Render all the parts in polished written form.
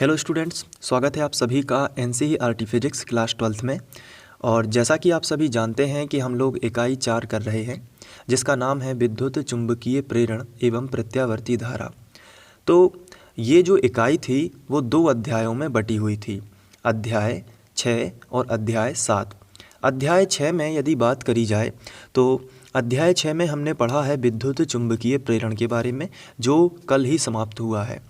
Hello students, स्वागत है आप सभी का एनसीईआरटी फिजिक्स क्लास 12th में। और जैसा कि आप सभी जानते हैं कि हम लोग इकाई 4 कर रहे हैं जिसका नाम है विद्युत चुंबकीय प्रेरण एवं प्रत्यावर्ती धारा। तो ये जो इकाई थी वो 2 अध्यायों में बटी हुई थी, अध्याय 6 और अध्याय 7। अध्याय 6 में यदि बात करी जाए तो अध्याय 6 में हमने पढ़ा है विद्युत चुंबकीय प्रेरण के बारे में, जो कल ही समाप्त हुआ है।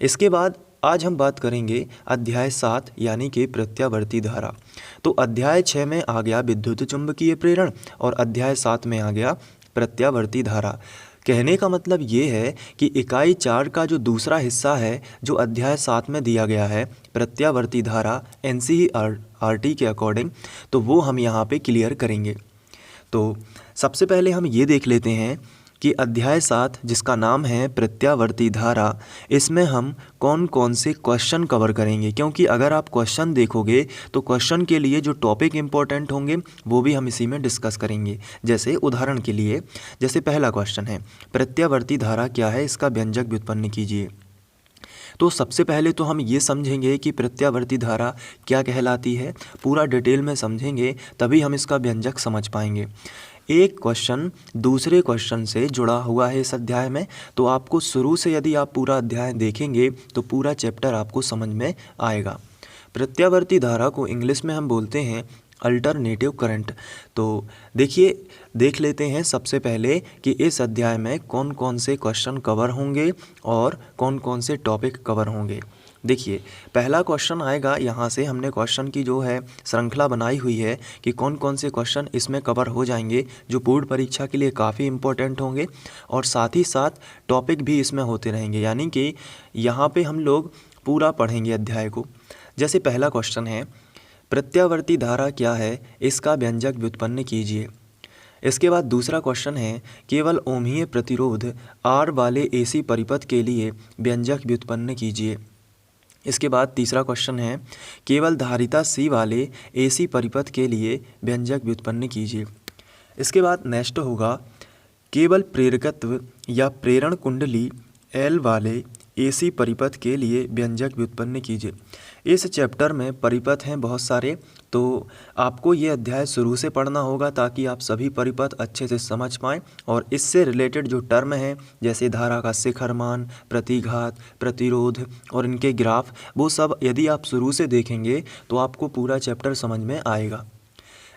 इसके बाद आज हम बात करेंगे अध्याय 7 यानी कि प्रत्यावर्ती धारा। तो अध्याय 6 में आ गया विद्युत चुंबकीय प्रेरण और अध्याय 7 में आ गया प्रत्यावर्ती धारा। कहने का मतलब ये है कि इकाई 4 का जो दूसरा हिस्सा है जो अध्याय 7 में दिया गया है प्रत्यावर्ती धारा एनसीईआरटी के अकॉर्डिंग, तो वो हम यहाँ पे क्लियर करेंगे। तो सबसे पहले हम ये देख लेते हैं कि अध्याय 7 जिसका नाम है प्रत्यावर्ती धारा, इसमें हम कौन कौन से क्वेश्चन कवर करेंगे, क्योंकि अगर आप क्वेश्चन देखोगे तो क्वेश्चन के लिए जो टॉपिक इंपॉर्टेंट होंगे वो भी हम इसी में डिस्कस करेंगे। जैसे उदाहरण के लिए, जैसे पहला क्वेश्चन है प्रत्यावर्ती धारा क्या है, इसका व्यंजक व्युत्पन्न कीजिए। तो सबसे पहले तो हम ये समझेंगे कि प्रत्यावर्ती धारा क्या कहलाती है, पूरा डिटेल में समझेंगे तभी हम इसका व्यंजक समझ पाएंगे। एक क्वेश्चन दूसरे क्वेश्चन से जुड़ा हुआ है इस अध्याय में, तो आपको शुरू से यदि आप पूरा अध्याय देखेंगे तो पूरा चैप्टर आपको समझ में आएगा। प्रत्यावर्ती धारा को इंग्लिश में हम बोलते हैं अल्टरनेटिव करंट। तो देख लेते हैं सबसे पहले कि इस अध्याय में कौन कौन से क्वेश्चन कवर होंगे और कौन कौन से टॉपिक कवर होंगे। देखिए, पहला क्वेश्चन आएगा, यहाँ से हमने क्वेश्चन की जो है श्रृंखला बनाई हुई है कि कौन कौन से क्वेश्चन इसमें कवर हो जाएंगे जो बोर्ड परीक्षा के लिए काफ़ी इंपॉर्टेंट होंगे और साथ ही साथ टॉपिक भी इसमें होते रहेंगे, यानी कि यहाँ पे हम लोग पूरा पढ़ेंगे अध्याय को। जैसे पहला क्वेश्चन है प्रत्यावर्ती धारा क्या है, इसका व्यंजक व्युत्पन्न कीजिए। इसके बाद दूसरा क्वेश्चन है केवल ओमहीय प्रतिरोध R वाले AC परिपथ के लिए व्यंजक व्युत्पन्न कीजिए। इसके बाद तीसरा क्वेश्चन है केवल धारिता C वाले AC परिपथ के लिए व्यंजक व्युत्पन्न कीजिए। इसके बाद नेक्स्ट होगा केवल प्रेरकत्व या प्रेरण कुंडली L वाले AC परिपथ के लिए व्यंजक व्युत्पन्न कीजिए। इस चैप्टर में परिपथ हैं बहुत सारे, तो आपको ये अध्याय शुरू से पढ़ना होगा ताकि आप सभी परिपथ अच्छे से समझ पाएँ और इससे रिलेटेड जो टर्म हैं जैसे धारा का शिखरमान, प्रतिघात, प्रतिरोध और इनके ग्राफ, वो सब यदि आप शुरू से देखेंगे तो आपको पूरा चैप्टर समझ में आएगा।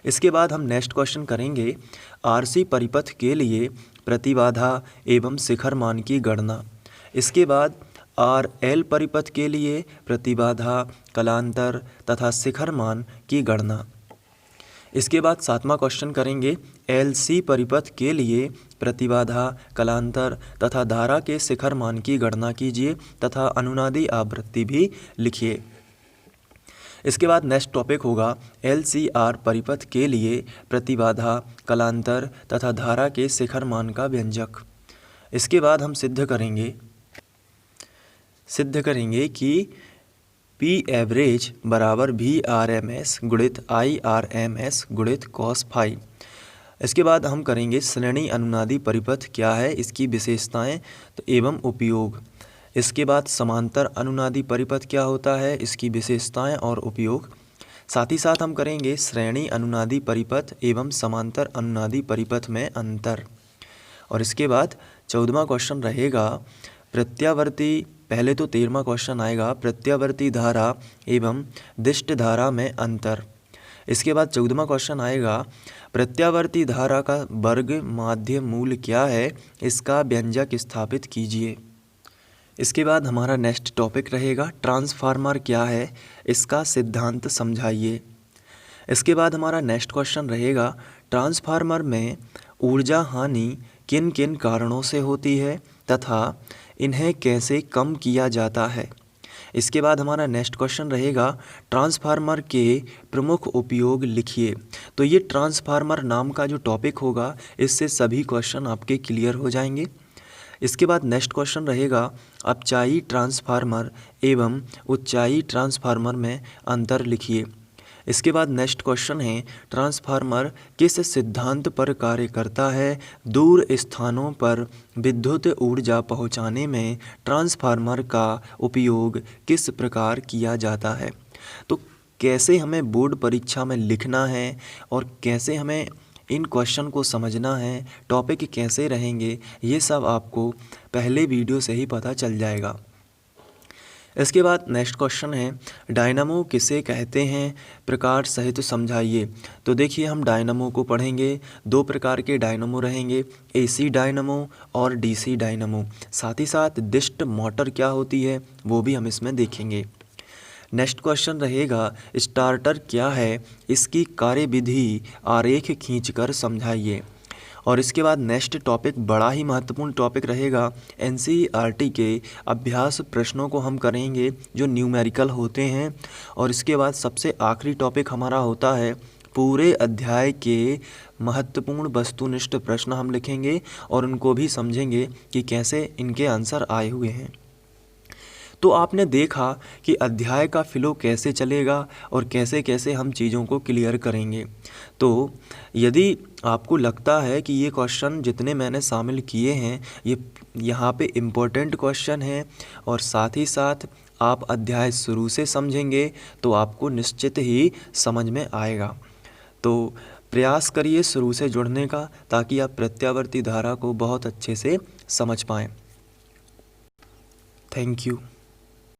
इसके बाद हम नेक्स्ट क्वेश्चन करेंगे RC परिपथ के लिए प्रतिबाधा एवं शिखरमान की गणना। इसके बाद RL परिपथ के लिए प्रतिबाधा, कलांतर तथा शिखरमान की गणना। इसके बाद सातवां क्वेश्चन करेंगे LC परिपथ के लिए प्रतिबाधा, कलांतर तथा धारा के शिखरमान की गणना कीजिए तथा अनुनादी आवृत्ति भी लिखिए। इसके बाद नेक्स्ट टॉपिक होगा LCR परिपथ के लिए प्रतिबाधा, कलांतर तथा धारा के शिखरमान का व्यंजक। इसके बाद हम सिद्ध करेंगे कि P एवरेज बराबर VRMS गुणित IRMS गुणित cos फाई। इसके बाद हम करेंगे श्रेणी अनुनादी परिपथ क्या है, इसकी विशेषताएं एवं उपयोग। इसके बाद समांतर अनुनादी परिपथ क्या होता है, इसकी विशेषताएं और उपयोग। साथ ही साथ हम करेंगे श्रेणी अनुनादी परिपथ एवं समांतर अनुनादी परिपथ में अंतर। और इसके बाद 14वां क्वेश्चन रहेगा प्रत्यावर्ती, पहले तो 13वां क्वेश्चन आएगा प्रत्यावर्ती धारा एवं दिष्ट धारा में अंतर। इसके बाद 14वां क्वेश्चन आएगा प्रत्यावर्ती धारा का वर्ग माध्य मूल क्या है, इसका व्यंजक स्थापित कीजिए। इसके बाद हमारा नेक्स्ट टॉपिक रहेगा ट्रांसफार्मर क्या है, इसका सिद्धांत समझाइए। इसके बाद हमारा नेक्स्ट क्वेश्चन रहेगा ट्रांसफार्मर में ऊर्जा हानि किन किन कारणों से होती है तथा इन्हें कैसे कम किया जाता है। इसके बाद हमारा नेक्स्ट क्वेश्चन रहेगा ट्रांसफार्मर के प्रमुख उपयोग लिखिए। तो ये ट्रांसफार्मर नाम का जो टॉपिक होगा इससे सभी क्वेश्चन आपके क्लियर हो जाएंगे। इसके बाद नेक्स्ट क्वेश्चन रहेगा अपचाई ट्रांसफार्मर एवं उच्चाई ट्रांसफार्मर में अंतर लिखिए। इसके बाद नेक्स्ट क्वेश्चन है, ट्रांसफार्मर किस सिद्धांत पर कार्य करता है? दूर स्थानों पर विद्युत ऊर्जा पहुंचाने में ट्रांसफार्मर का उपयोग किस प्रकार किया जाता है? तो कैसे हमें बोर्ड परीक्षा में लिखना है और कैसे हमें इन क्वेश्चन को समझना है, टॉपिक कैसे रहेंगे, ये सब आपको पहले वीडियो से ही पता चल जाएगा। इसके बाद नेक्स्ट क्वेश्चन है, डायनामो किसे कहते हैं? प्रकार सहित समझाइए। तो देखिए हम डायनामो को पढ़ेंगे। दो प्रकार के डायनामो रहेंगे, एसी डायनामो और डीसी डायनामो। साथ ही साथ डिस्ट मोटर क्या होती है वो भी हम इसमें देखेंगे। नेक्स्ट क्वेश्चन रहेगा, स्टार्टर क्या है? इसकी कार्यविधि आरेख खींचकर समझाइए। और इसके बाद नेक्स्ट टॉपिक बड़ा ही महत्वपूर्ण टॉपिक रहेगा, एनसीईआरटी के अभ्यास प्रश्नों को हम करेंगे जो न्यूमेरिकल होते हैं। और इसके बाद सबसे आखिरी टॉपिक हमारा होता है, पूरे अध्याय के महत्वपूर्ण वस्तुनिष्ठ प्रश्न हम लिखेंगे और उनको भी समझेंगे कि कैसे इनके आंसर आए हुए हैं। तो आपने देखा कि अध्याय का फ्लो कैसे चलेगा और कैसे कैसे हम चीज़ों को क्लियर करेंगे। तो यदि आपको लगता है कि ये क्वेश्चन जितने मैंने शामिल किए हैं ये यहाँ पे इम्पोर्टेंट क्वेश्चन हैं और साथ ही साथ आप अध्याय शुरू से समझेंगे तो आपको निश्चित ही समझ में आएगा। तो प्रयास करिए शुरू से जुड़ने का, ताकि आप प्रत्यावर्ती धारा को बहुत अच्छे से समझ पाएँ। Thank you.